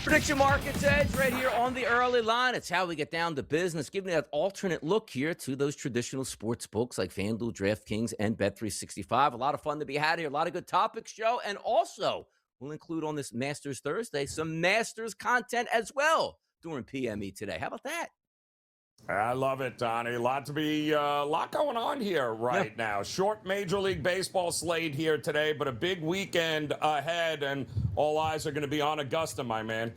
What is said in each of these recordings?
Prediction Markets Edge right here on the early line. It's how we get down to business, giving you that alternate look here to those traditional sports books like FanDuel, DraftKings, and Bet365. A lot of fun to be had here. A lot of good topics, Joe. And also, we'll include on this Masters Thursday some Masters content as well during PME today. How about that? I love it, Donnie. A lot going on here right now. Short Major League Baseball slate here today, but a big weekend ahead, and all eyes are going to be on Augusta, my man.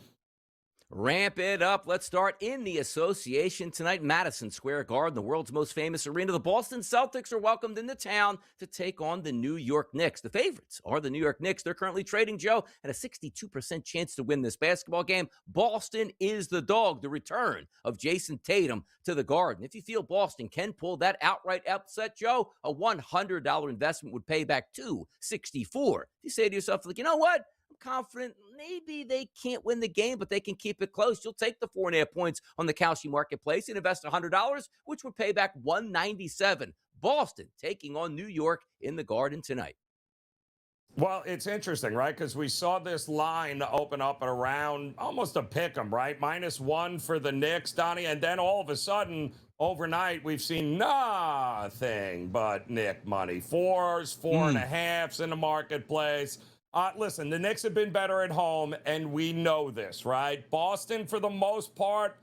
Ramp it up. Let's start in the association tonight. Madison Square Garden, the world's most famous arena. The Boston Celtics are welcomed into town to take on the New York Knicks. The favorites are the New York Knicks. They're currently trading, Joe, at a 62% chance to win this basketball game. Boston is the dog. The return of Jason Tatum to the Garden. If you feel Boston can pull that outright upset, Joe, a $100 investment would pay back $264. If you say to yourself, like, you know what? I'm confident maybe they can't win the game, but they can keep it close. You'll take the 4.5 points on the Kalshi Marketplace and invest $100, which would pay back $197. Boston taking on New York in the Garden tonight. Well, it's interesting, right? Because we saw this line open up at around almost a pick 'em, right? -1 for the Knicks, Donnie. And then all of a sudden, overnight, we've seen nothing but Knick money. 4s, 4.5s in the marketplace. Listen, the Knicks have been better at home, and we know this, right? Boston, for the most part,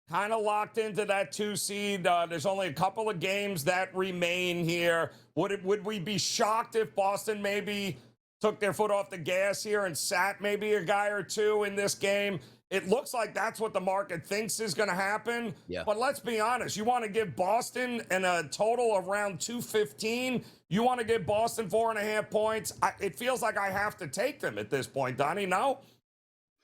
kind of locked into that 2 seed. There's only a couple of games that remain here. Would we be shocked if Boston maybe took their foot off the gas here and sat maybe a guy or two in this game? It looks like that's what the market thinks is going to happen. Yeah. But let's be honest. You want to give Boston a total around 215. You want to give Boston 4.5 points. It feels like I have to take them at this point, Donnie. No?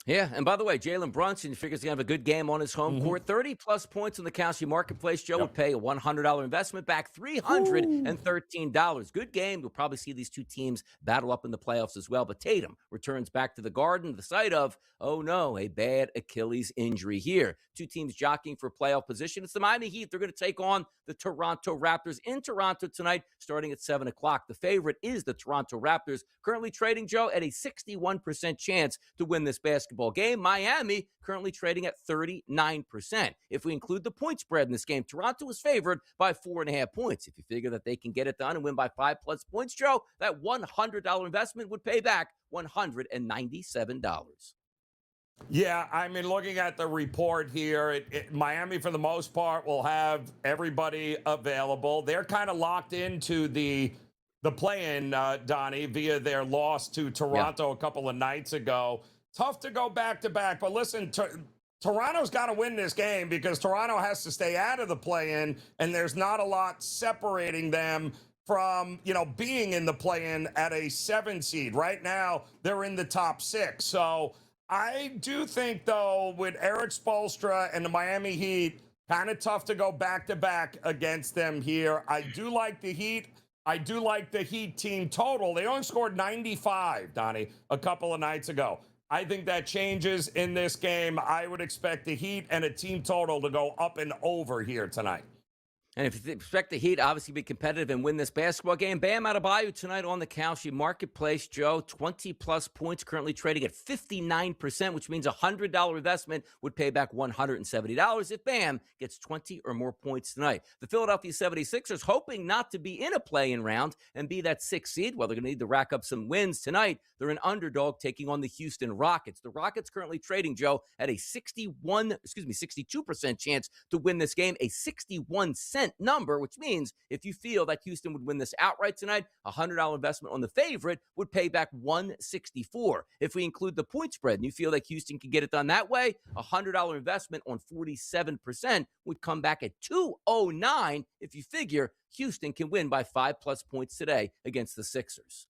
Yeah, and by the way, Jalen Brunson figures he's going to have a good game on his home court. 30-plus points on the Kalshi Marketplace. Joe would pay a $100 investment back, $313. Good game. You'll probably see these two teams battle up in the playoffs as well. But Tatum returns back to the Garden, the site of, oh no, a bad Achilles injury here. Two teams jockeying for playoff position. It's the Miami Heat. They're going to take on the Toronto Raptors in Toronto tonight, starting at 7 o'clock. The favorite is the Toronto Raptors, currently trading, Joe, at a 61% chance to win this basketball game. Miami currently trading at 39%. If we include the point spread in this game, Toronto is favored by 4.5 points. If you figure that they can get it done and win by 5+ points, Joe, that $100 investment would pay back $197. Yeah, I mean, looking at the report here, Miami, for the most part, will have everybody available. They're kind of locked into the play-in, Donnie, via their loss to Toronto a couple of nights ago. Tough to go back-to-back, but listen, Toronto's got to win this game because Toronto has to stay out of the play-in, and there's not a lot separating them from, being in the play-in at a 7 seed. Right now, they're in the top 6. So I do think, though, with Eric Spoelstra and the Miami Heat, kind of tough to go back-to-back against them here. I do like the Heat. I do like the Heat team total. They only scored 95, Donnie, a couple of nights ago. I think that changes in this game. I would expect the Heat and a team total to go up and over here tonight. And if you expect the Heat, obviously, be competitive and win this basketball game, Bam Adebayo tonight on the Kalshi Marketplace, Joe, 20-plus points, currently trading at 59%, which means a $100 investment would pay back $170 if Bam gets 20 or more points tonight. The Philadelphia 76ers, hoping not to be in a play-in round and be that 6th seed. Well, they're going to need to rack up some wins tonight. They're an underdog taking on the Houston Rockets. The Rockets currently trading, Joe, at a 62% chance to win this game, a 61-cent number, which means if you feel that Houston would win this outright tonight, a $100 investment on the favorite would pay back $164. If we include the point spread and you feel like Houston can get it done that way, a $100 investment on 47% would come back at $209 if you figure Houston can win by 5+ points today against the Sixers.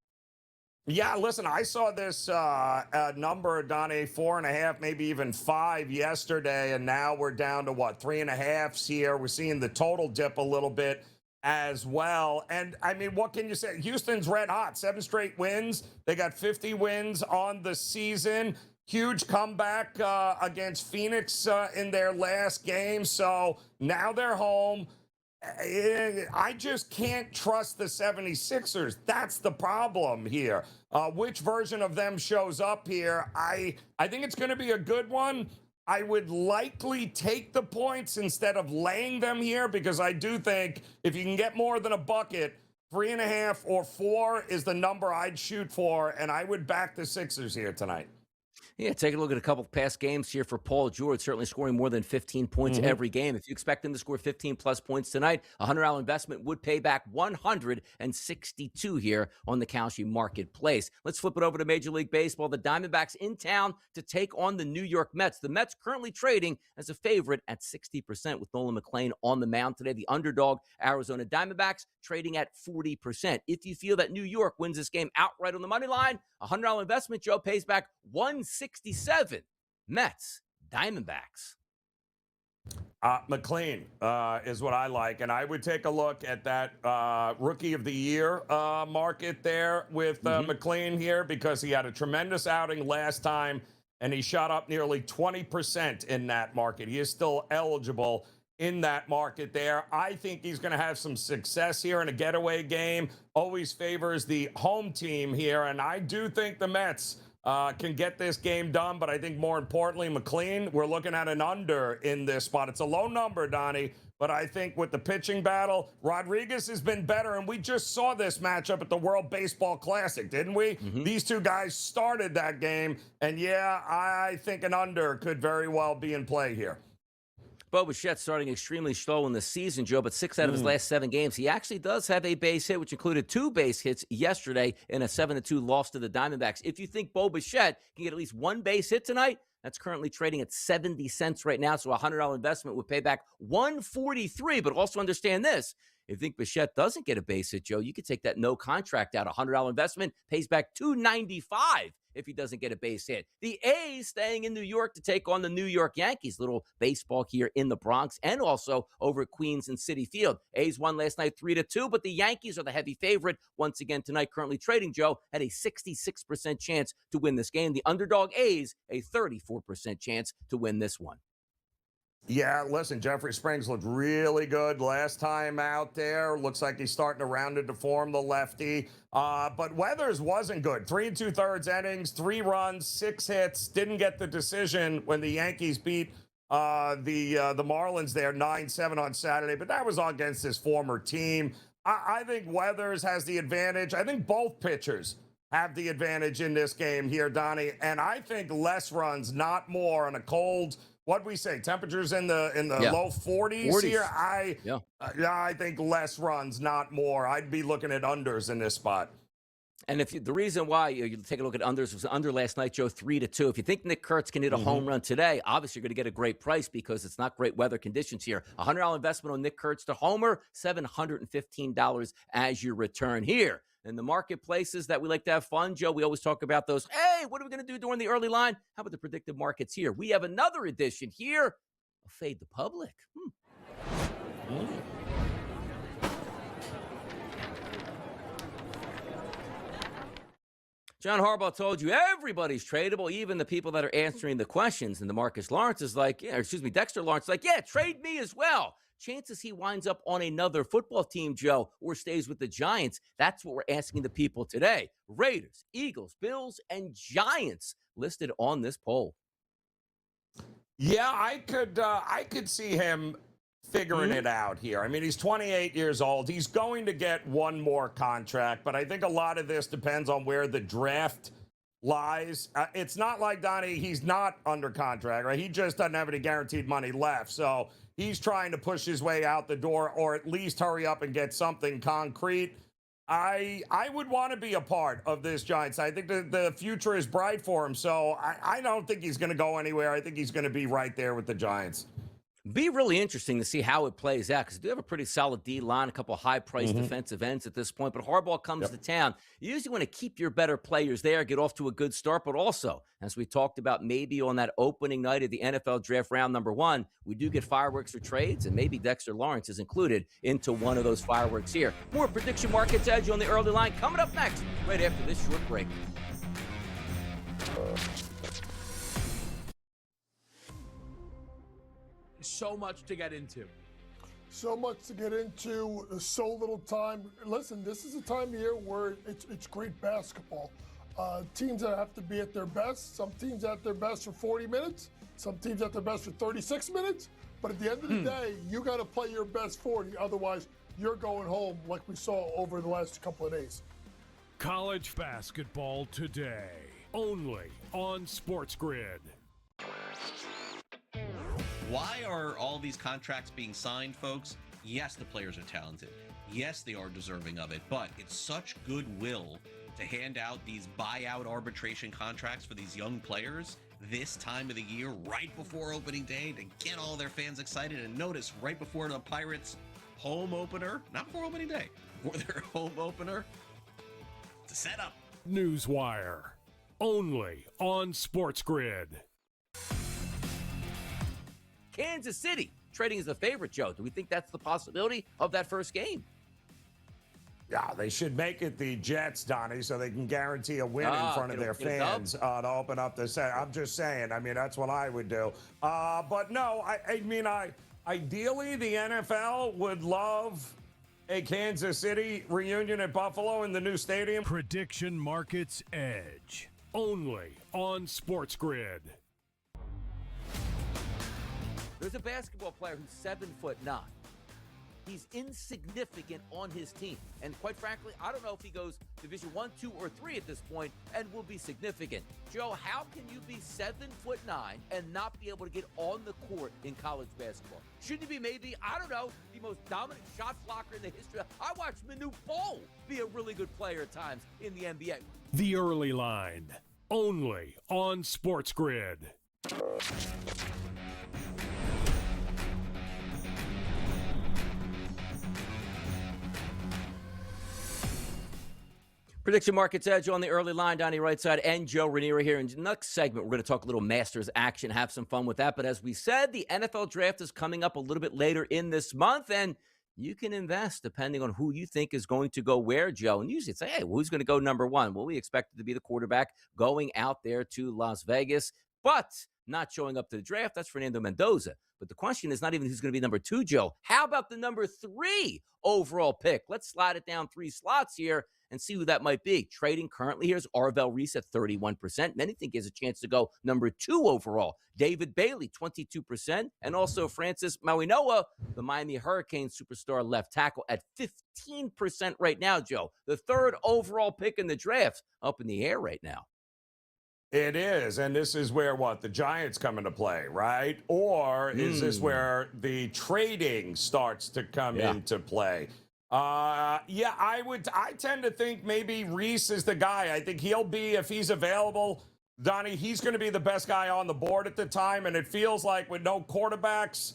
Yeah, listen, I saw this number, Donnie, 4.5, maybe even 5 yesterday, and now we're down to, 3.5s here. We're seeing the total dip a little bit as well. And, I mean, what can you say? Houston's red hot, 7 straight wins. They got 50 wins on the season. Huge comeback against Phoenix in their last game. So now they're home. I just can't trust the 76ers. That's the problem here. Which version of them shows up here? I think it's going to be a good one. I would likely take the points instead of laying them here because I do think if you can get more than a bucket, 3.5 or 4 is the number I'd shoot for, and I would back the Sixers here tonight. Yeah, take a look at a couple of past games here for Paul George, certainly scoring more than 15 points every game. If you expect him to score 15-plus points tonight, a $100 investment would pay back 162 here on the Kalshi Marketplace. Let's flip it over to Major League Baseball. The Diamondbacks in town to take on the New York Mets. The Mets currently trading as a favorite at 60% with Nolan McLean on the mound today. The underdog Arizona Diamondbacks trading at 40%. If you feel that New York wins this game outright on the money line, a $100 investment, Joe, pays back 167. Mets, Diamondbacks. McLean is what I like, and I would take a look at that Rookie of the Year market there with McLean here because he had a tremendous outing last time, and he shot up nearly 20% in that market. He is still eligible in that market there. I think he's going to have some success here in a getaway game. Always favors the home team here, and I do think the Mets can get this game done, but I think more importantly, McLean, we're looking at an under in this spot. It's a low number, Donnie, but I think with the pitching battle, Rodriguez has been better, and we just saw this matchup at the World Baseball Classic, didn't we? These two guys started that game, and yeah, I think an under could very well be in play here. Bo Bichette starting extremely slow in the season, Joe, but 6 out of his last 7 games, he actually does have a base hit, which included 2 base hits yesterday in a 7-2 loss to the Diamondbacks. If you think Bo Bichette can get at least 1 base hit tonight, that's currently trading at 70 cents right now, so a $100 investment would pay back 143. But also understand this. If you think Bichette doesn't get a base hit, Joe, you could take that no contract out. A $100 investment pays back $295 if he doesn't get a base hit. The A's staying in New York to take on the New York Yankees. Little baseball here in the Bronx and also over at Queens and Citi Field. A's won last night 3-2, but the Yankees are the heavy favorite once again tonight, currently trading, Joe, at a 66% chance to win this game. The underdog A's, a 34% chance to win this one. Yeah, listen, Jeffrey Springs looked really good last time out there. Looks like he's starting to round into form, the lefty. But Weathers wasn't good. 3 2/3 innings, 3 runs, 6 hits. Didn't get the decision when the Yankees beat the Marlins there 9-7 on Saturday. But that was against his former team. I think Weathers has the advantage. I think both pitchers have the advantage in this game here, Donnie. And I think less runs, not more, on a cold. What'd we say? Temperatures in the low 40s here. I think less runs, not more. I'd be looking at unders in this spot. And if the reason why you take a look at unders was under last night, Joe, 3-2. If you think Nick Kurtz can hit a home run today, obviously you're going to get a great price because it's not great weather conditions here. A $100 investment on Nick Kurtz to homer, $715 as your return here. In the marketplaces that we like to have fun, Joe, we always talk about those. Hey, what are we going to do during the early line? How about the predictive markets here? We have another edition here of Fade the Public. John Harbaugh told you everybody's tradable, even the people that are answering the questions. And Dexter Lawrence is like, yeah, trade me as well. Chances he winds up on another football team, Joe, or stays with the Giants. That's what we're asking the people today. Raiders, Eagles, Bills, and Giants listed on this poll. Yeah, I could see him figuring it out here. I mean, he's 28 years old. He's going to get one more contract, but I think a lot of this depends on where the draft lies. It's not like Donnie, he's not under contract, right? He just doesn't have any guaranteed money left. So he's trying to push his way out the door or at least hurry up and get something concrete. I would want to be a part of this Giants. I think the future is bright for him. So I don't think he's going to go anywhere. I think he's going to be right there with the Giants. Be really interesting to see how it plays out because they have a pretty solid D-line, a couple of high-priced defensive ends at this point. But Harbaugh comes to town. You usually want to keep your better players there, get off to a good start. But also, as we talked about maybe on that opening night of the NFL Draft round number 1, we do get fireworks or trades, and maybe Dexter Lawrence is included into one of those fireworks here. More Prediction Markets Edge on the early line coming up next, right after this short break. So much to get into. So much to get into, so little time. Listen, this is a time of year where it's great basketball. Teams that have to be at their best, some teams at their best for 40 minutes, some teams at their best for 36 minutes. But at the end of the day, you got to play your best 40. Otherwise, you're going home like we saw over the last couple of days. College basketball today, only on SportsGrid. Why are all these contracts being signed, folks? Yes, the players are talented. Yes, they are deserving of it, but it's such goodwill to hand out these buyout arbitration contracts for these young players this time of the year, right before opening day, to get all their fans excited. And notice, right before the Pirates' home opener, not before opening day, for their home opener, to set up. Newswire, only on SportsGrid. Kansas City trading as a favorite, Joe. Do we think that's the possibility of that first game? Yeah, they should make it the Jets, Donnie, so they can guarantee a win in front of their fans to open up the set. I'm just saying. I mean, that's what I would do. But no, I mean, ideally the NFL would love a Kansas City reunion at Buffalo in the new stadium. Prediction Markets Edge, only on SportsGrid. There's a basketball player who's 7'9". He's insignificant on his team. And quite frankly, I don't know if he goes Division 1, 2, or 3 at this point and will be significant. Joe, how can you be 7'9" and not be able to get on the court in college basketball? Shouldn't he be maybe, I don't know, the most dominant shot blocker in the history? I watched Manute Bol be a really good player at times in the NBA. The Early Line, only on SportsGrid. Prediction Markets Edge on the early line. Donnie Rightside and Joe Ranieri here. In the next segment, we're going to talk a little Masters action, have some fun with that. But as we said, the NFL draft is coming up a little bit later in this month, and you can invest depending on who you think is going to go where, Joe. And usually it's like, hey, well, who's going to go number one? Well, we expect it to be the quarterback going out there to Las Vegas, but not showing up to the draft. That's Fernando Mendoza. But the question is not even who's going to be number 2, Joe. How about the number 3 overall pick? Let's slide it down 3 slots here and see who that might be. Trading currently here is Arvel Reese at 31%. Many think he has a chance to go number 2 overall. David Bailey, 22%. And also Francis Mauigoa, the Miami Hurricane superstar left tackle, at 15% right now, Joe. The 3rd overall pick in the draft, up in the air right now. It is, and this is where the Giants come into play, right? Or is this where the trading starts to come into play? I tend to think maybe Reese is the guy. I think he'll be, if he's available, Donnie, he's going to be the best guy on the board at the time, and it feels like with no quarterbacks,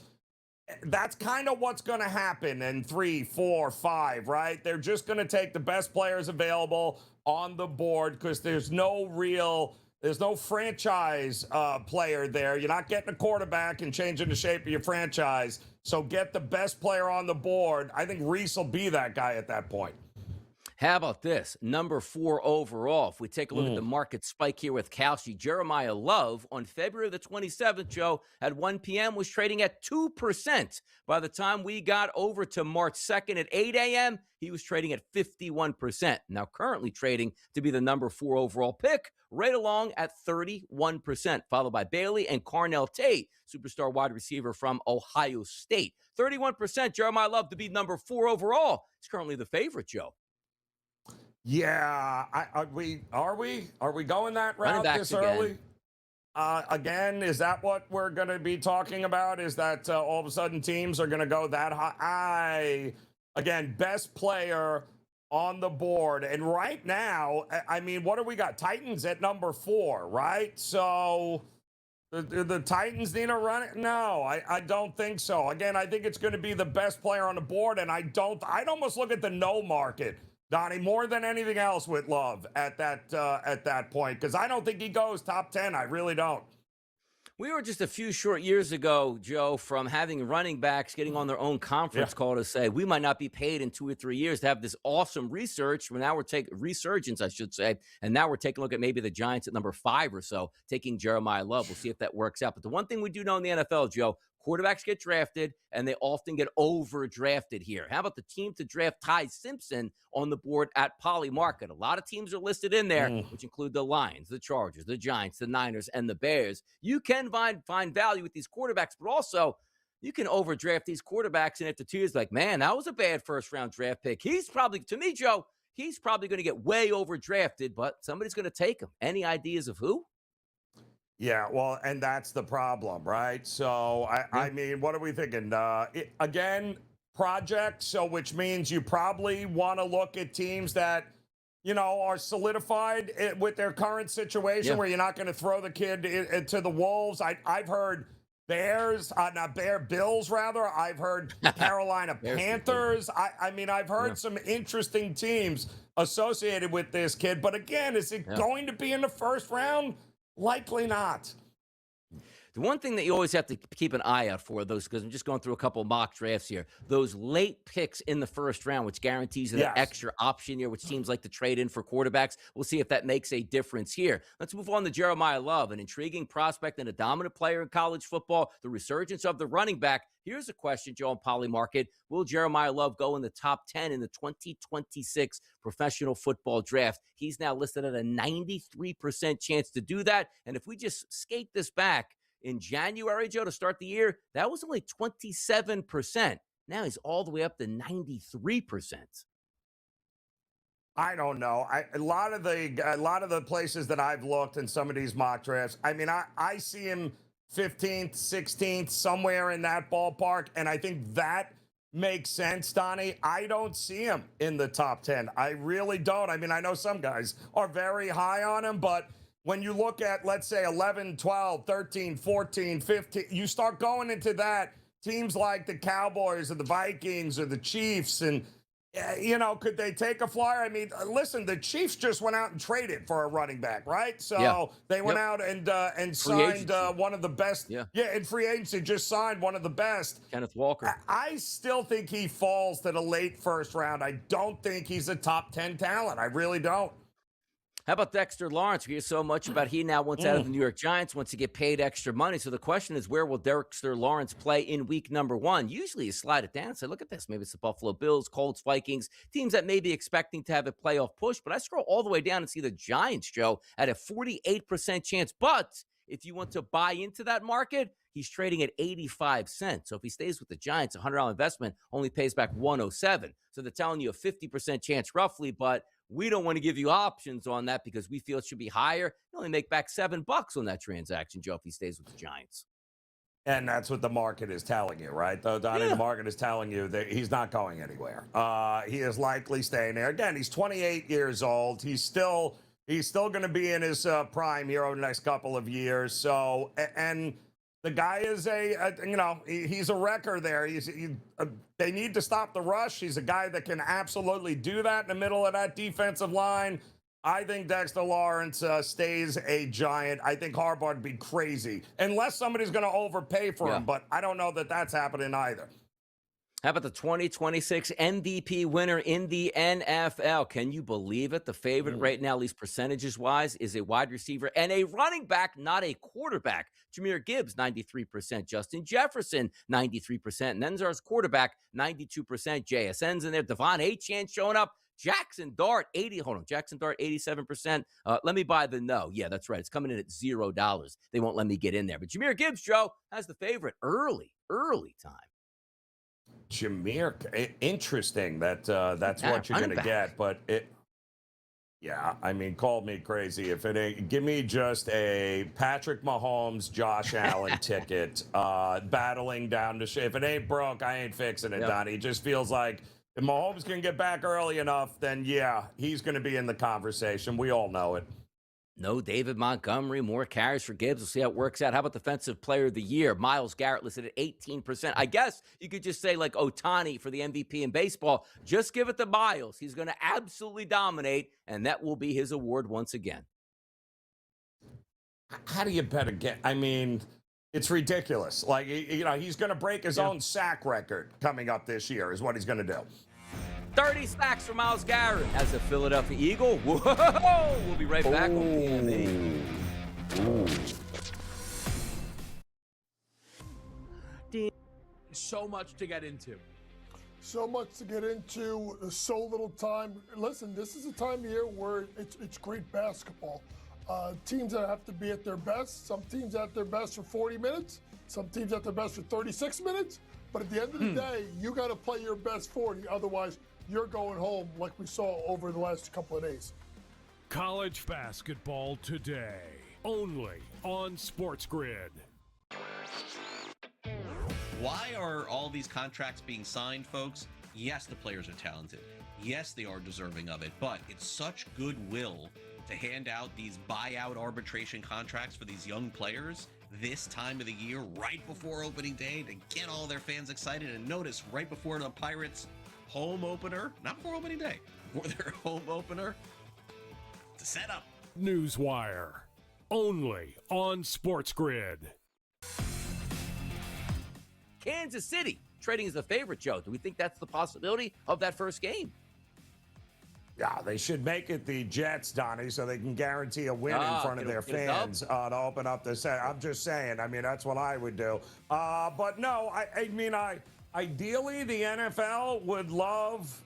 that's kind of what's going to happen in 3, 4, 5, right? They're just going to take the best players available on the board because there's no franchise player there. You're not getting a quarterback and changing the shape of your franchise. So get the best player on the board. I think Reese will be that guy at that point. How about this? Number 4 overall. If we take a look at the market spike here with Kalshi, Jeremiah Love on February the 27th, Joe, at 1 p.m. was trading at 2%. By the time we got over to March 2nd at 8 a.m., he was trading at 51%. Now currently trading to be the number 4 overall pick, right along at 31%, followed by Bailey and Carnell Tate, superstar wide receiver from Ohio State. 31%, Jeremiah Love to be number 4 overall. He's currently the favorite, Joe. Yeah, are we going that route this early? Again, is that what we're going to be talking about? Is that all of a sudden teams are going to go that high? Again, best player on the board. And right now, I mean, what do we got? Titans at number 4, right? So the Titans need to run it? No, I don't think so. Again, I think it's going to be the best player on the board. And I'd almost look at the no market, Donnie, more than anything else with Love at that point, because I don't think he goes top 10. I really don't. We were just a few short years ago, Joe, from having running backs getting on their own conference call to say we might not be paid in 2 or 3 years to have this awesome research. Now we're taking resurgence, I should say, and now we're taking a look at maybe the Giants at number 5 or so, taking Jeremiah Love. We'll see if that works out. But the one thing we do know in the NFL, Joe, Quarterbacks get drafted, and they often get overdrafted here. How about the team to draft Ty Simpson on the board at Poly Market? A lot of teams are listed in there, which include the Lions, the Chargers, the Giants, the Niners, and the Bears. You can find value with these quarterbacks, but also you can overdraft these quarterbacks, and after 2 years, like, man, that was a bad first-round draft pick. He's probably, to me, Joe, he's probably going to get way overdrafted, but somebody's going to take him. Any ideas of who? Yeah, well, and that's the problem, right? So, I mean, what are we thinking? Again, project, so which means you probably want to look at teams that, are solidified with their current situation where you're not going to throw the kid to the wolves. I've heard Bills, rather. I've heard Carolina Panthers. I mean, I've heard some interesting teams associated with this kid. But again, is it going to be in the first round? Likely not. The one thing that you always have to keep an eye out for, those, because I'm just going through a couple of mock drafts here, those late picks in the first round, which guarantees you that extra option here, which teams like to trade in for quarterbacks. We'll see if that makes a difference here. Let's move on to Jeremiah Love, an intriguing prospect and a dominant player in college football, the resurgence of the running back. Here's a question, Joe, on Poly Market. Will Jeremiah Love go in the top 10 in the 2026 professional football draft? He's now listed at a 93% chance to do that. And if we just skate this back, in January, Joe, to start the year, that was only 27%. Now he's all the way up to 93%. I don't know. A lot of the places that I've looked in some of these mock drafts, I mean, I see him 15th, 16th, somewhere in that ballpark, and I think that makes sense, Donnie. I don't see him in the top 10. I really don't. I mean, I know some guys are very high on him, but when you look at, let's say, 11, 12, 13, 14, 15, you start going into that, teams like the Cowboys or the Vikings or the Chiefs, and, could they take a flyer? I mean, listen, the Chiefs just went out and traded for a running back, right? So they went out and signed one of the best. In free agency, just signed one of the best. Kenneth Walker. I still think he falls to the late first round. I don't think he's a top 10 talent. I really don't. How about Dexter Lawrence? We hear so much about he now wants out of the New York Giants, wants to get paid extra money. So the question is, where will Dexter Lawrence play in week number 1? Usually you slide it down and say, look at this. Maybe it's the Buffalo Bills, Colts, Vikings, teams that may be expecting to have a playoff push. But I scroll all the way down and see the Giants, Joe, at a 48% chance. But if you want to buy into that market, he's trading at 85 cents. So if he stays with the Giants, a $100 investment only pays back 107. So they're telling you a 50% chance roughly, but we don't want to give you options on that because we feel it should be higher. You only make back $7 on that transaction, Joe, if he stays with the Giants. And that's what the market is telling you, right? Though, Donnie, the market is telling you that he's not going anywhere. He is likely staying there. Again, he's 28 years old. He's still going to be in his prime here over the next couple of years. So, and the guy is he's a wrecker there. They need to stop the rush. He's a guy that can absolutely do that in the middle of that defensive line. I think Dexter Lawrence stays a Giant. I think Harbaugh would be crazy unless somebody's going to overpay for him, but I don't know that that's happening either. How about the 2026 MVP winner in the NFL? Can you believe it? The favorite right now, at least percentages-wise, is a wide receiver and a running back, not a quarterback. Jahmyr Gibbs, 93%. Justin Jefferson, 93%. And then there's quarterback, 92%. JSN's in there. Devon Achane showing up. Jackson Dart, 87%. Let me buy the no. Yeah, that's right. It's coming in at $0. They won't let me get in there. But Jahmyr Gibbs, Joe, has the favorite early time. Jahmyr, interesting that that's what you're going to get, but I mean, call me crazy if it ain't. Give me just a Patrick Mahomes, Josh Allen ticket, battling down to if it ain't broke, I ain't fixing it, Donnie. It just feels like if Mahomes can get back early enough, then he's going to be in the conversation. We all know it. No David Montgomery, more carries for Gibbs. We'll see how it works out. How about Defensive Player of the Year? Myles Garrett listed at 18%. I guess you could just say like Ohtani for the MVP in baseball. Just give it to Myles. He's going to absolutely dominate, and that will be his award once again. How do you bet again? I mean, it's ridiculous. Like, he's going to break his own sack record coming up this year is what he's going to do. 30 sacks for Myles Garrett as a Philadelphia Eagle. Whoa! We'll be right back on PME. 15. So much to get into. So much to get into, so little time. Listen, this is a time of year where it's great basketball. Teams that have to be at their best. Some teams at their best for 40 minutes. Some teams at their best for 36 minutes. But at the end of the day, you got to play your best 40. Otherwise, you're going home like we saw over the last couple of days. College basketball today, only on SportsGrid. Why are all these contracts being signed, folks? Yes, the players are talented. Yes, they are deserving of it, but it's such goodwill to hand out these buyout arbitration contracts for these young players this time of the year, right before opening day, to get all their fans excited. And notice, right before the Pirates' home opener, not before opening day, before their home opener, to set up. Newswire, only on SportsGrid. Kansas City trading as a favorite, Joe. Do we think that's the possibility of that first game? Yeah, they should make it the Jets, Donnie, so they can guarantee a win in front of their fans to open up the set. I'm just saying. I mean, that's what I would do. But no, I mean, ideally the NFL would love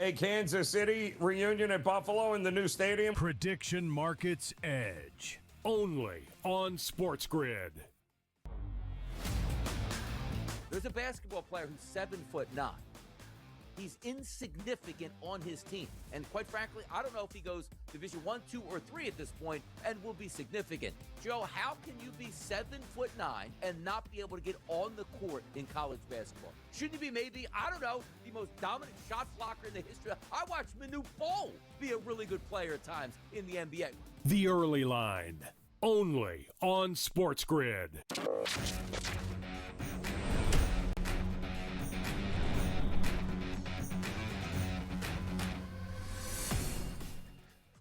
a Kansas City reunion at Buffalo in the new stadium. Prediction Markets Edge, only on SportsGrid. There's a basketball player who's 7'9". He's insignificant on his team. And quite frankly, I don't know if he goes Division 1, 2, or 3 at this point and will be significant. Joe, how can you be 7'9" and not be able to get on the court in college basketball? Shouldn't he be maybe, I don't know, the most dominant shot blocker in the history? I watched Manu Bol be a really good player at times in the NBA. The Early Line, only on SportsGrid.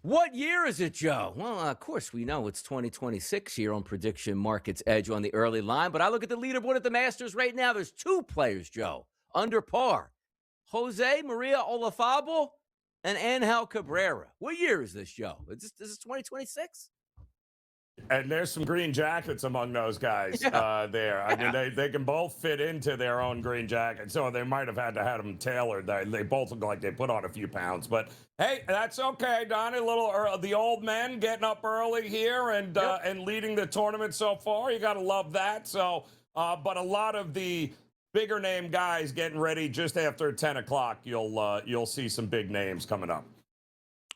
What year is it, Joe? Well, of course, we know it's 2026 here on Prediction Markets Edge on the Early Line, but I look at the leaderboard at the Masters right now. There's two players, Joe, under par. Jose Maria Olazabal and Angel Cabrera. What year is this, Joe? Is this 2026? And there's some green jackets among those guys there. I mean, they can both fit into their own green jackets, so they might have had to have them tailored. They both look like they put on a few pounds. But, hey, that's okay, Donnie. The old men getting up early here and leading the tournament so far. You got to love that. So, but a lot of the bigger name guys getting ready just after 10 o'clock. You'll see some big names coming up.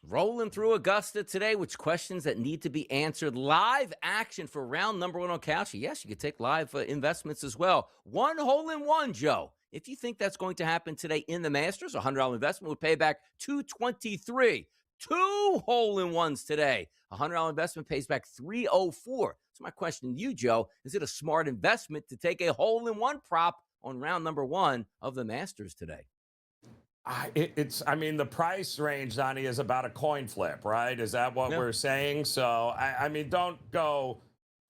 Rolling through Augusta today, which questions that need to be answered. Live action for round number 1 on Kalshi. Yes, you can take live investments as well. 1 hole in 1, Joe. If you think that's going to happen today in the Masters, a $100 investment would pay back $223. 2 hole in 1s today. A $100 investment pays back $304. So my question to you, Joe, is it a smart investment to take a hole in 1 prop on round number 1 of the Masters today? I mean, the price range, Donnie, is about a coin flip, right? Is that what we're saying? So, I mean, don't go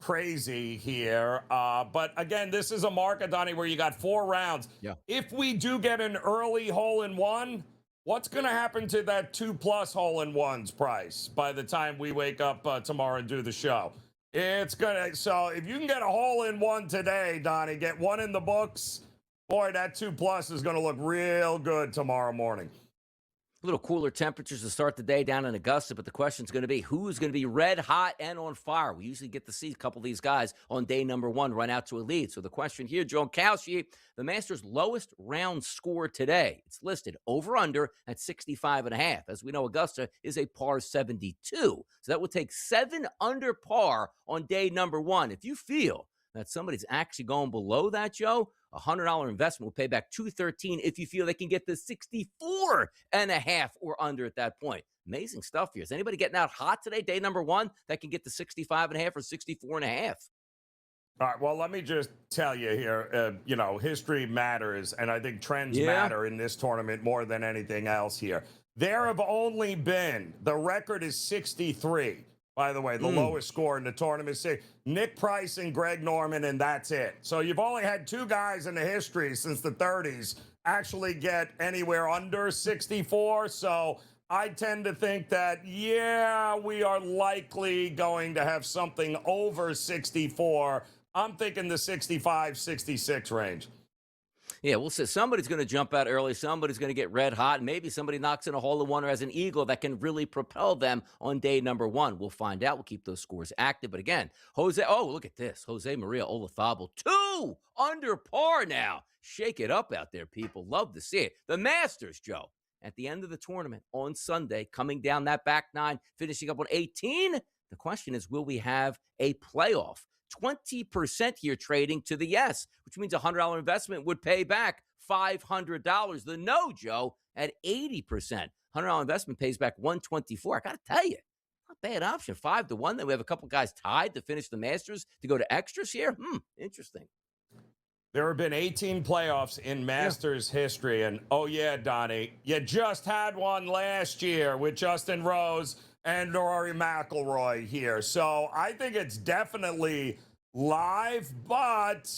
crazy here. But again, this is a market, Donnie, where you got 4 rounds. Yeah. If we do get an early hole in 1, what's going to happen to that 2+ hole in 1s price by the time we wake up tomorrow and do the show? It's going to, so if you can get a hole in 1 today, Donnie, get 1 in the books. Boy, that 2+ is going to look real good tomorrow morning. A little cooler temperatures to start the day down in Augusta, but the question's going to be who's going to be red hot and on fire. We usually get to see a couple of these guys on day number 1 run out to a lead. So the question here, Joe Kalshi, the Masters' lowest round score today. It's listed over-under at 65.5. As we know, Augusta is a par 72. So that would take 7 under par on day number 1. If you feel that somebody's actually going below that, Joe, a $100 investment will pay back $213 if you feel they can get to 64.5 or under at that point. Amazing stuff here. Is anybody getting out hot today, day number 1, that can get to 65.5 or 64.5? All right, well, let me just tell you here, history matters, and I think trends matter in this tournament more than anything else here. There have only been, the record is 63. By the way, the lowest score in the tournament is Nick Price and Greg Norman, and that's it. So you've only had 2 guys in the history since the 30s actually get anywhere under 64. So I tend to think that, we are likely going to have something over 64 I'm thinking the 65, 66 range. Yeah, we'll see. Somebody's going to jump out early. Somebody's going to get red hot. And maybe somebody knocks in a hole in one or has an eagle that can really propel them on day number one. We'll find out. We'll keep those scores active. But again, look at this. Jose Maria Olazabal, 2 under par now. Shake it up out there, people. Love to see it. The Masters, Joe, at the end of the tournament on Sunday, coming down that back nine, finishing up on 18. The question is, will we have a playoff? 20% here trading to the yes, which means a $100 investment would pay back $500. The no, Joe, at 80%. $100 investment pays back $124. I got to tell you, not a bad option. 5-1. Then we have a couple guys tied to finish the Masters to go to extras here. Interesting. There have been 18 playoffs in Masters history. And, oh, yeah, Donnie, you just had one last year with Justin Rose and Rory McIlroy here. So I think it's definitely live, but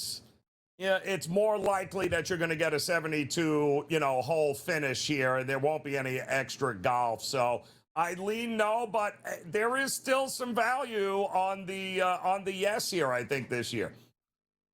it's more likely that you're going to get a 72, hole finish here, and there won't be any extra golf. So I lean no, but there is still some value on the yes here, I think, this year.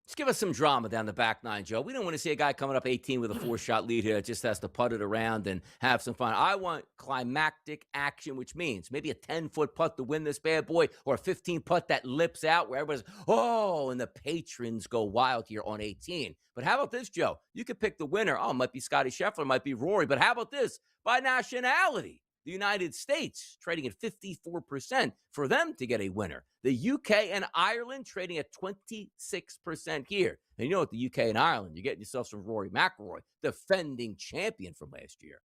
Just give us some drama down the back nine, Joe. We don't want to see a guy coming up 18 with a 4-shot lead here that just has to putt it around and have some fun. I want climactic action, which means maybe a 10-foot putt to win this bad boy or a 15 putt that lips out where everybody's, and the patrons go wild here on 18. But how about this, Joe? You could pick the winner. Oh, it might be Scotty Scheffler, it might be Rory. But how about this? By nationality. The United States trading at 54% for them to get a winner. The UK and Ireland trading at 26% here. And you know what, the UK and Ireland, you're getting yourself some Rory McIlroy, defending champion from last year.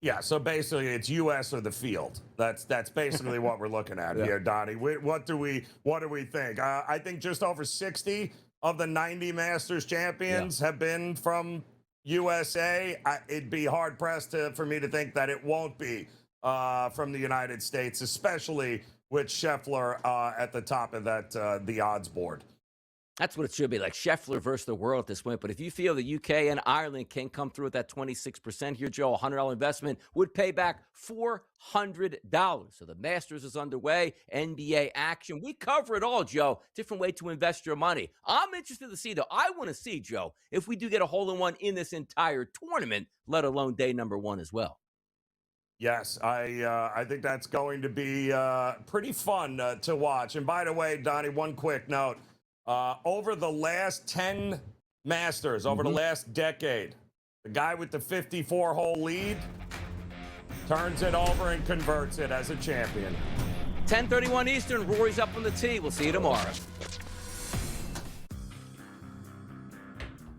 Yeah, so basically it's US or the field. That's basically what we're looking at here, Donnie. What do we think? I think just over 60 of the 90 Masters champions have been from USA. It'd be hard pressed for me to think that it won't be from the United States, especially with Scheffler at the top of the odds board. That's what it should be, like Scheffler versus the world at this point. But if you feel the UK and Ireland can come through at that 26% here, Joe, a $100 investment would pay back $400. So the Masters is underway, NBA action. We cover it all, Joe. Different way to invest your money. I'm interested to see, though. I want to see, Joe, if we do get a hole-in-one in this entire tournament, let alone day number one as well. Yes, I think that's going to be pretty fun to watch. And by the way, Donnie, one quick note. Over the last 10 Masters, over the last decade, the guy with the 54-hole lead turns it over and converts it as a champion. 10:31 Eastern, Rory's up on the tee. We'll see you tomorrow.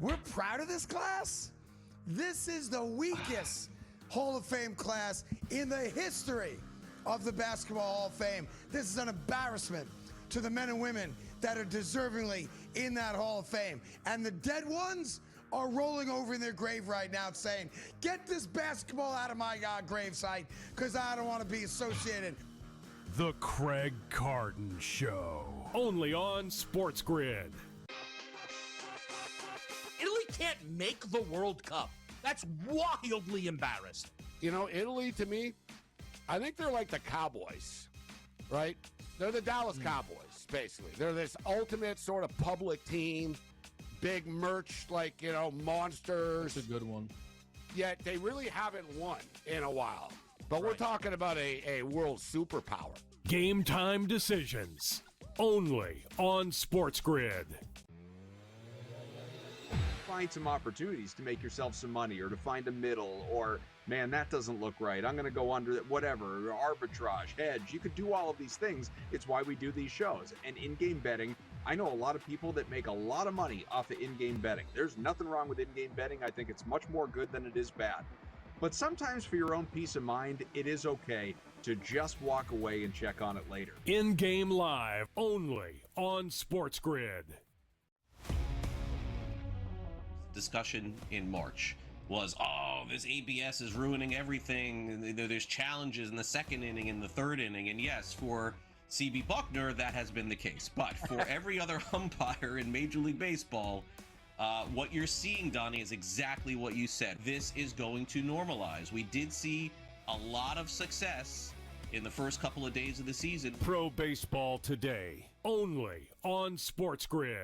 We're proud of this class. This is the weakest Hall of Fame class in the history of the Basketball Hall of Fame. This is an embarrassment to the men and women that are deservingly in that Hall of Fame. And the dead ones are rolling over in their grave right now saying, get this basketball out of my gravesite because I don't want to be associated. The Craig Carton Show. Only on SportsGrid. Italy can't make the World Cup. That's wildly embarrassed. Italy, to me, I think they're like the Cowboys, right? They're the Dallas Cowboys, basically. They're this ultimate sort of public team, big merch, monsters. That's a good one. Yet they really haven't won in a while. But we're talking about a world superpower. Game time decisions. Only on SportsGrid. Find some opportunities to make yourself some money, or to find a middle, or man, that doesn't look right, I'm going to go under whatever, arbitrage, hedge. You could do all of these things. It's why we do these shows. And in-game betting, I know a lot of people that make a lot of money off of in-game betting. There's nothing wrong with in-game betting. I think it's much more good than it is bad. But sometimes for your own peace of mind, it is okay to just walk away and check on it later. In-game live, only on SportsGrid. Discussion in March was, this ABS is ruining everything. There's challenges in the second inning and the third inning. And yes, for CB Buckner, that has been the case. But for every other umpire in Major League Baseball, what you're seeing, Donnie, is exactly what you said. This is going to normalize. We did see a lot of success in the first couple of days of the season. Pro Baseball Today. only on SportsGrid.